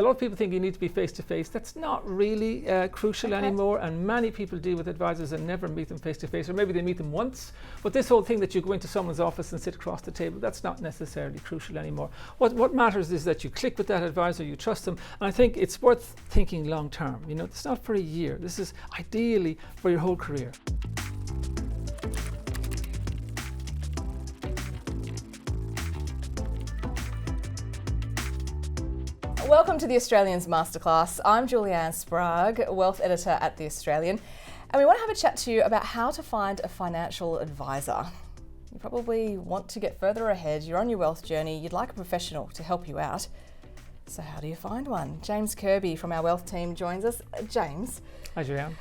A lot of people think you need to be face-to-face. That's not really crucial anymore, and many people deal with advisors and never meet them face-to-face, or maybe they meet them once. But this whole thing that you go into someone's office and sit across the table, that's not necessarily crucial anymore. What matters is that you click with that advisor, you trust them, and I think it's worth thinking long-term. You know, it's not for a year. This is ideally for your whole career. Welcome to The Australian's Masterclass. I'm Julie-Anne Sprague, Wealth Editor at The Australian, and we want to have a chat to you about how to find a financial advisor. You probably want to get further ahead, you're on your wealth journey, you'd like a professional to help you out. So how do you find one? James Kirby from our wealth team joins us. James. Hi, Julie-Anne.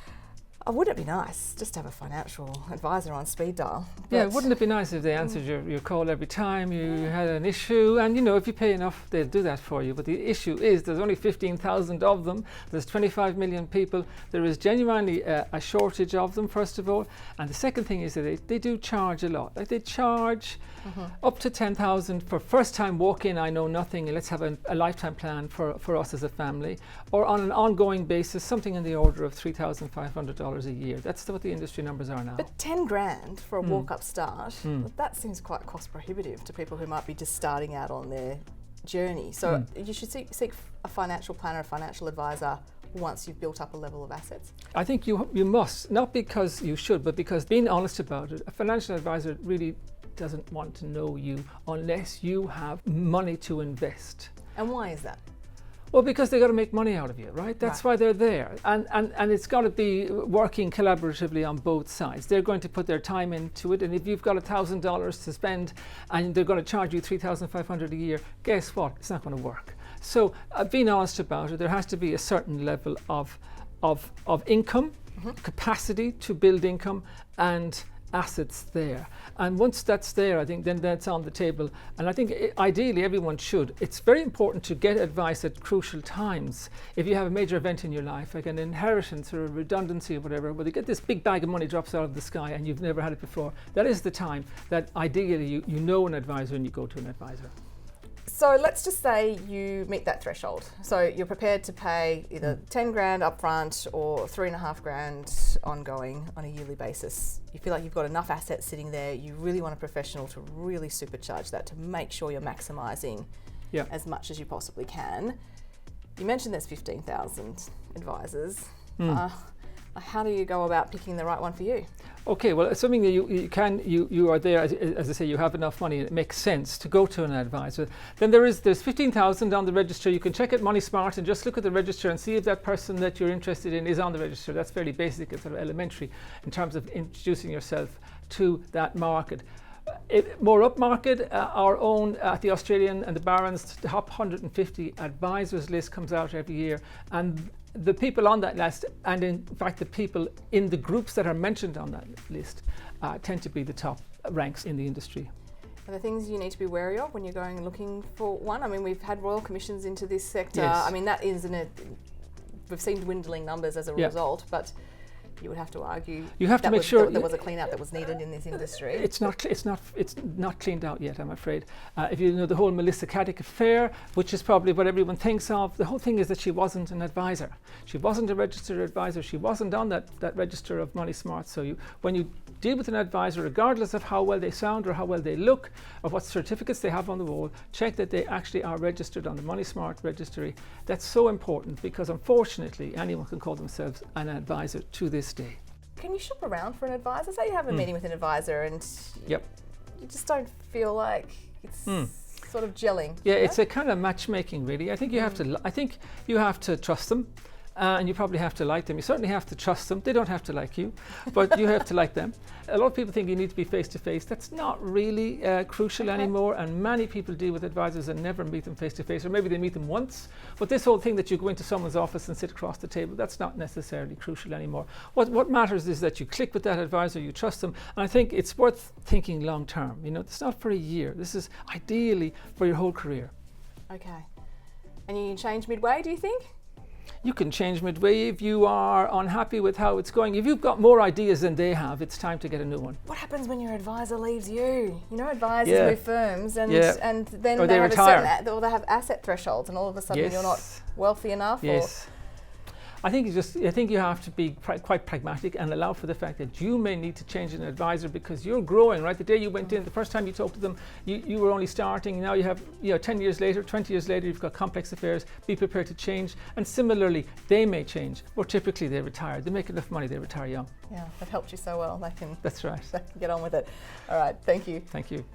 Wouldn't it be nice just to have a financial advisor on speed dial? Yeah, wouldn't it be nice if they answered your call every time you had an issue? And you know, if you pay enough, they'll do that for you. But the issue is there's only 15,000 of them. There's 25 million people. There is genuinely a shortage of them, first of all. And the second thing is that they do charge a lot. Like they charge up to 10,000 for first time walk in, I know nothing, and let's have a lifetime plan for us as a family. Or on an ongoing basis, something in the order of $3,500 a year. That's what the industry numbers are now. But 10 grand for a walk-up start, that seems quite cost prohibitive to people who might be just starting out on their journey. So you should seek a financial planner, a financial advisor once you've built up a level of assets. I think you must, not because you should, but because being honest about it, a financial advisor really doesn't want to know you unless you have money to invest. And why is that? Well, because they've got to make money out of you, right? That's why they're there. And it's got to be working collaboratively on both sides. They're going to put their time into it, and if you've got $1,000 to spend and they're going to charge you $3,500 a year, guess what? It's not going to work. So being honest about it, there has to be a certain level of income, capacity to build income, and assets there. And once that's there, I think then that's on the table. And I think ideally everyone should. It's very important to get advice at crucial times. If you have a major event in your life, like an inheritance or a redundancy or whatever, where you get this big bag of money drops out of the sky and you've never had it before, that is the time that ideally you know an advisor and you go to an advisor. So let's just say you meet that threshold. So you're prepared to pay either 10 grand upfront or 3.5 grand ongoing on a yearly basis. You feel like you've got enough assets sitting there. You really want a professional to really supercharge that, to make sure you're maximising as much as you possibly can. You mentioned there's 15,000 advisors. How do you go about picking the right one for you? Okay, well, assuming that you are there, as I say, you have enough money and it makes sense to go to an advisor, then there's 15,000 on the register. You can check at Money Smart and just look at the register and see if that person that you're interested in is on the register. That's fairly basic, it's sort of elementary in terms of introducing yourself to that market. More upmarket, our own at the Australian and the Barron's top 150 advisors list comes out every year, and the people on that list, and in fact the people in the groups that are mentioned on that list, tend to be the top ranks in the industry. Are there things you need to be wary of when you're going and looking for one? I mean, we've had royal commissions into this sector. Yes. I mean, that we've seen dwindling numbers as a result, but you would have to argue you have to make sure there was a clean out that was needed in this industry. It's not cleaned out yet, I'm afraid. If you know the whole Melissa Caddick affair, which is probably what everyone thinks of, the whole thing is that she wasn't an advisor. She wasn't a registered advisor. She wasn't on that register of Money Smart. So when you deal with an advisor, regardless of how well they sound or how well they look or what certificates they have on the wall, check that they actually are registered on the Money Smart registry. That's so important because unfortunately anyone can call themselves an advisor to this day. Can you shop around for an advisor? Say you have a meeting with an advisor and you just don't feel like it's sort of gelling. Yeah, it's a kind of matchmaking, really. I think you have to trust them. And you probably have to like them. You certainly have to trust them. They don't have to like you, but you have to like them. A lot of people think you need to be face-to-face. That's not really crucial anymore, and many people deal with advisors and never meet them face-to-face, or maybe they meet them once. But this whole thing that you go into someone's office and sit across the table, that's not necessarily crucial anymore. What matters is that you click with that advisor, you trust them, and I think it's worth thinking long-term. You know, it's not for a year. This is ideally for your whole career. Okay. And you change midway, do you think? You can change midway if you are unhappy with how it's going. If you've got more ideas than they have, it's time to get a new one. What happens when your advisor leaves you? You know, advisors move firms and then or they have retire. or they have asset thresholds, and all of a sudden you're not wealthy enough. Yes. I think you have to be quite pragmatic and allow for the fact that you may need to change an advisor because you're growing, right? The day you went in, the first time you talked to them, you were only starting. Now you have, 10 years later, 20 years later, you've got complex affairs. Be prepared to change. And similarly, they may change. Or typically they retire. They make enough money, they retire young. Yeah, that helped you so well. That's right. They can get on with it. All right, thank you. Thank you.